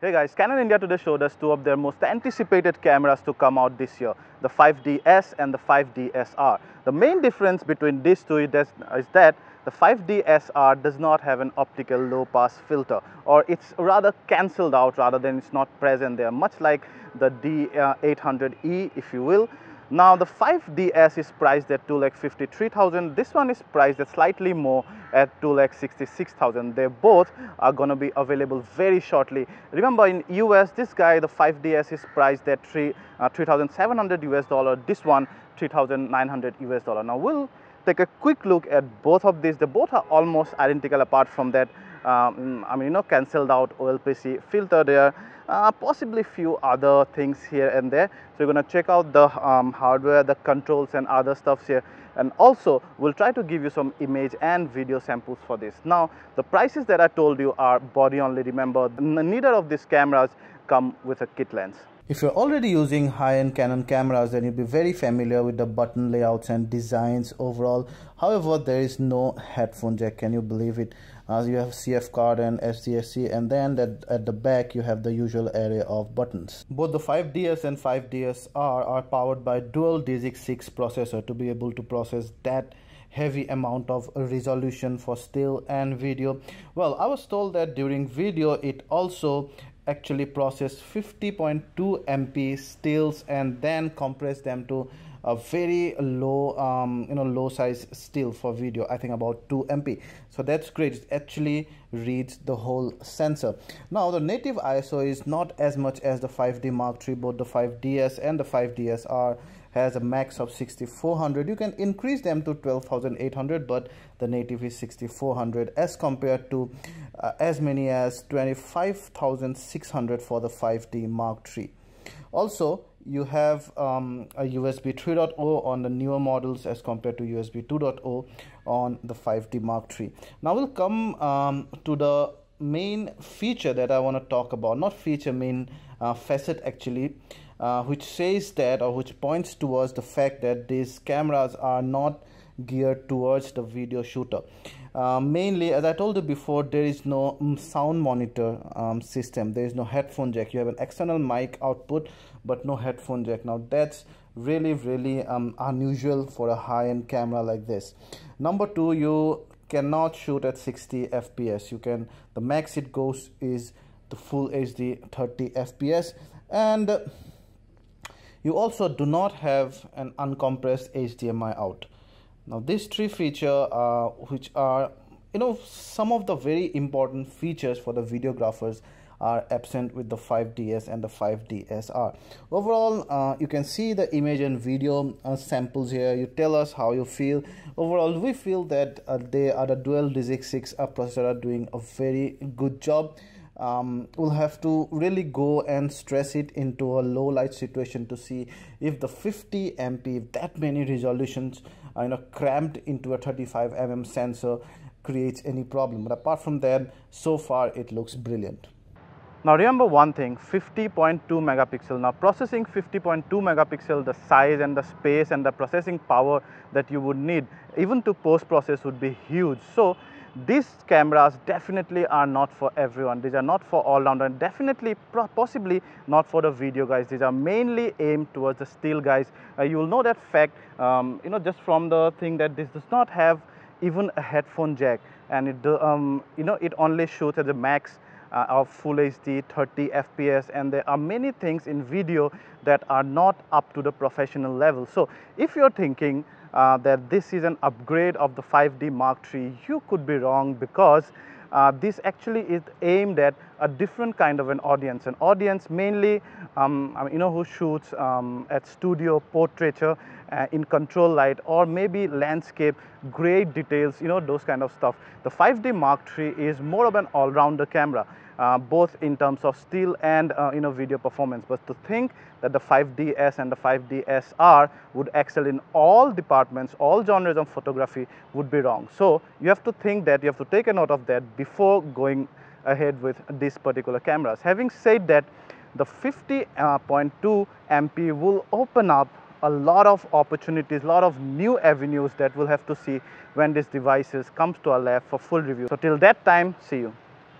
Hey guys, Canon India today showed us two of their most anticipated cameras to come out this year, the 5DS and the 5DSR. The main difference between these two is that the 5DSR does not have an optical low pass filter, or it's rather cancelled out rather than it's not present there, much like the D800E if you will. Now the 5DS is priced at 2,53,000. This one is priced at slightly more at 2,66,000. They both are going to be available very shortly. Remember, in US, this guy, the 5DS, is priced at 3,700 US dollar. This one, 3,900 US dollar. Now we'll take a quick look at both of these. They both are almost identical apart from that cancelled out OLPC filter there, possibly few other things here and there. So you're going to check out the hardware, the controls and other stuffs here, and also we'll try to give you some image and video samples for this. Now the prices that I told you are body only. Remember, neither of these cameras come with a kit lens. If you're already using high-end Canon cameras, then you'll be very familiar with the button layouts and designs overall. However, there is no headphone jack. Can you believe it? You have CF card and SDSC, and then at the back you have the usual array of buttons. Both the 5DS and 5DSR are powered by dual DZIC6 processor to be able to process that heavy amount of resolution for still and video. Well, I was told that during video it also actually process 50.2 MP stills and then compress them to a very low low size still for video. I think about 2 MP, so that's great. It actually reads the whole sensor. Now the native ISO is not as much as the 5D Mark III. Both the 5DS and the 5DSR has a max of 6400. You can increase them to 12,800, but the native is 6400 as compared to as many as 25,600 for the 5D Mark III. Also, you have a USB 3.0 on the newer models as compared to USB 2.0 on the 5D Mark III. Now we'll come to the main feature that I want to talk about, not feature, main facet actually, which says that, or which points towards the fact that these cameras are not geared towards the video shooter. Mainly, as I told you before, there is no sound monitor system. There is no headphone jack. You have an external mic output but no headphone jack. Now that's really unusual for a high-end camera like this. Number two, you cannot shoot at 60 FPS. You can, the max it goes is the full HD 30 FPS, and you also do not have an uncompressed HDMI out. Now these three features, which are some of the very important features for the videographers, are absent with the 5DS and the 5DSR. Overall, you can see the image and video samples here. You tell us how you feel. Overall, we feel that they are the dual DZIC6 processor are doing a very good job. We'll have to really go and stress it into a low light situation to see if the 50 MP, if that many resolutions are cramped into a 35 mm sensor, creates any problem. But apart from that, so far it looks brilliant. Now remember one thing, 50.2 megapixel. Now processing 50.2 megapixel, the size and the space and the processing power that you would need even to post process would be huge. So these cameras definitely are not for everyone. These are not for all-rounder, and definitely possibly not for the video guys. These are mainly aimed towards the still guys. You will know that fact just from the thing that this does not have even a headphone jack, and it it only shoots at the max of full HD 30 FPS, and there are many things in video that are not up to the professional level. So if you're thinking that this is an upgrade of the 5D Mark III, you could be wrong, because this actually is aimed at a different kind of an audience mainly who shoots at studio, portraiture, in control light, or maybe landscape, great details, those kind of stuff. The 5D Mark III is more of an all-rounder camera, both in terms of still and video performance. But to think that the 5DS and the 5DSR would excel in all departments, all genres of photography, would be wrong. So you have to think that, you have to take a note of that before going ahead with these particular cameras. Having said that, the 50.2 MP will open up a lot of opportunities, a lot of new avenues that we'll have to see when these devices comes to our lab for full review. So till that time, see you.